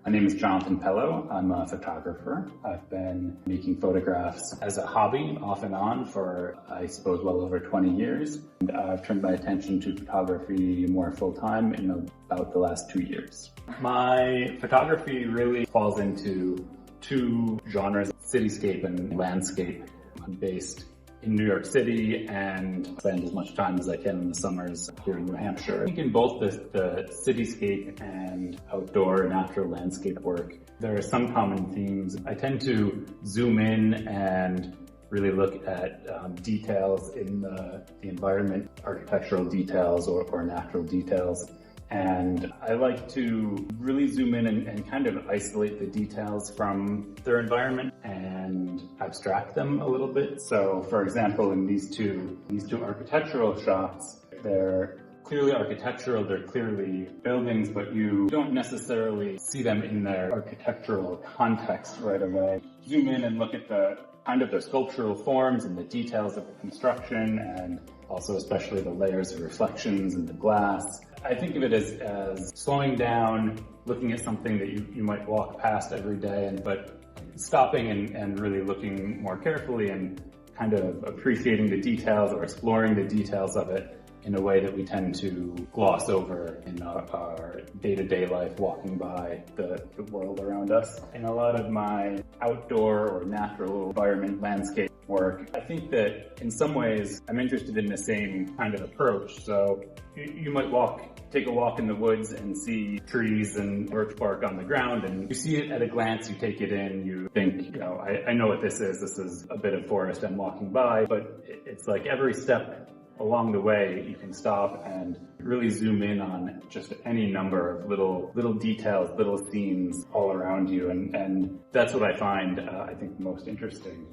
My name is Jonathan Pellow. I'm a photographer. I've been making photographs as a hobby off and on for, I suppose, well over 20 years. And I've turned my attention to photography more full-time in about the last 2 years. My photography really falls into two genres, cityscape and landscape. I'm based in New York City and spend as much time as I can in the summers here in New Hampshire. I think in both the cityscape and outdoor natural landscape work, there are some common themes. I tend to zoom in and really look at details in the environment, architectural details or natural details. And I like to really zoom in and kind of isolate the details from their environment and abstract them a little bit. So for example, in these two architectural shots, they're clearly architectural, they're clearly buildings, but you don't necessarily see them in their architectural context right away. Zoom in and look at the kind of the sculptural forms and the details of the construction, and also especially the layers of reflections in the glass. I think of it as slowing down, looking at something that you might walk past every day, but stopping and really looking more carefully and kind of appreciating the details or exploring the details of it in a way that we tend to gloss over in our day-to-day life walking by the world around us. In a lot of my outdoor or natural environment landscape work, I think that in some ways I'm interested in the same kind of approach. So you might take a walk in the woods and see trees and birch bark on the ground, and you see it at a glance, you take it in, you think, I know what this is. This is a bit of forest I'm walking by, but it's like every step along the way, you can stop and really zoom in on just any number of little details, little scenes all around you. And that's what I find, I think, most interesting.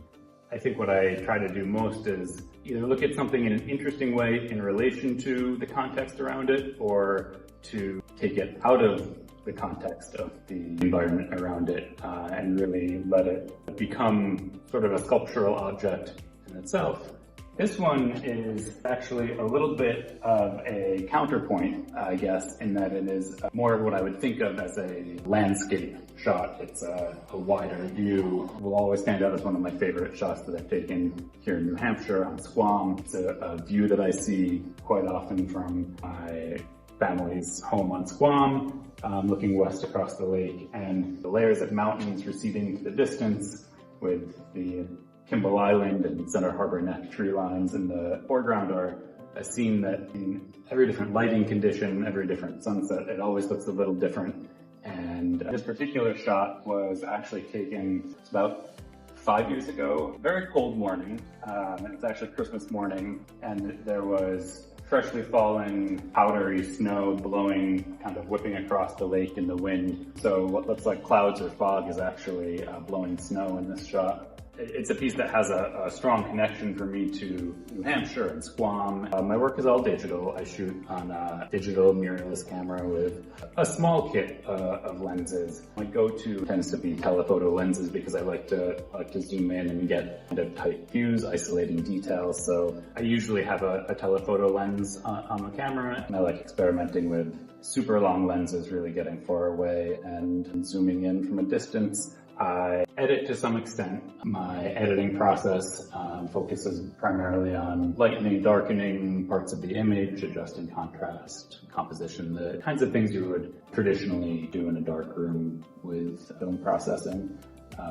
I think what I try to do most is either look at something in an interesting way in relation to the context around it, or to take it out of the context of the environment around it and really let it become sort of a sculptural object in itself. This one is actually a little bit of a counterpoint, I guess, in that it is more of what I would think of as a landscape shot. It's a wider view. It will always stand out as one of my favorite shots that I've taken here in New Hampshire on Squam. It's a view that I see quite often from my family's home on Squam, looking west across the lake, and the layers of mountains receding into the distance with the Kimball Island and Center Harbor Neck tree lines in the foreground are a scene that in every different lighting condition, every different sunset, it always looks a little different. And this particular shot was actually taken about 5 years ago, very cold morning. It's actually Christmas morning, and there was freshly fallen powdery snow blowing, kind of whipping across the lake in the wind. So what looks like clouds or fog is actually blowing snow in this shot. It's a piece that has a strong connection for me to New Hampshire and Squam. My work is all digital. I shoot on a digital mirrorless camera with a small kit of lenses. My go-to tends to be telephoto lenses because I like to zoom in and get kind of tight views, isolating details. So I usually have a telephoto lens on the camera, and I like experimenting with super long lenses, really getting far away and zooming in from a distance. I edit to some extent. My editing process focuses primarily on lightening, darkening parts of the image, adjusting contrast, composition, the kinds of things you would traditionally do in a dark room with film processing.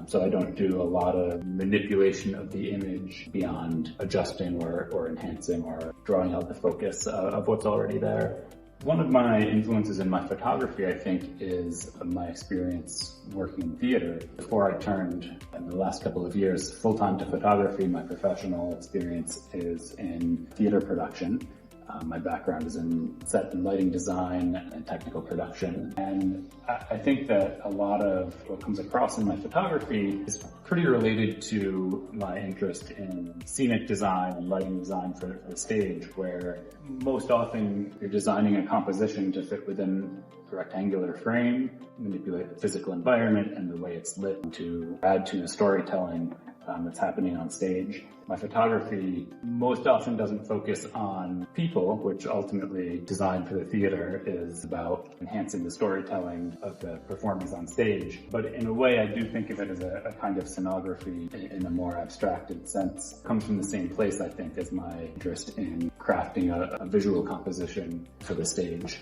So I don't do a lot of manipulation of the image beyond adjusting or enhancing or drawing out the focus of what's already there. One of my influences in my photography, I think, is my experience working in theater. Before I turned, in the last couple of years, full-time to photography, my professional experience is in theater production. My background is in set and lighting design and technical production. And I think that a lot of what comes across in my photography is pretty related to my interest in scenic design and lighting design for the stage, where most often you're designing a composition to fit within a rectangular frame, manipulate the physical environment and the way it's lit to add to the storytelling that's happening on stage. My photography most often doesn't focus on people, which ultimately design for the theater is about enhancing the storytelling of the performance on stage. But in a way, I do think of it as a kind of scenography in a more abstracted sense. It comes from the same place, I think, as my interest in crafting a visual composition for the stage.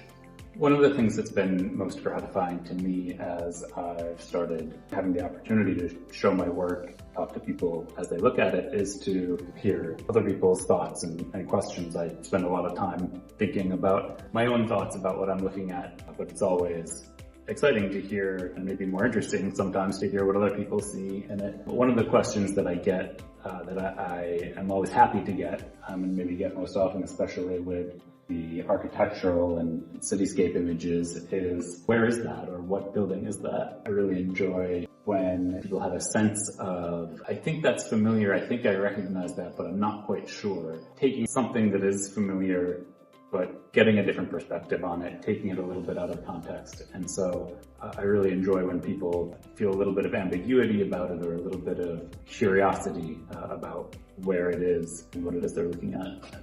One of the things that's been most gratifying to me as I've started having the opportunity to show my work, talk to people as they look at it, is to hear other people's thoughts and questions. I spend a lot of time thinking about my own thoughts about what I'm looking at, but it's always exciting to hear, and maybe more interesting sometimes to hear what other people see in it. One of the questions that I get, that I am always happy to get, and maybe get most often, especially with the architectural and cityscape images, is where is that, or what building is that? I really enjoy when people have a sense of, I think that's familiar, I think I recognize that, but I'm not quite sure. Taking something that is familiar, but getting a different perspective on it, taking it a little bit out of context. And so I really enjoy when people feel a little bit of ambiguity about it, or a little bit of curiosity about where it is and what it is they're looking at.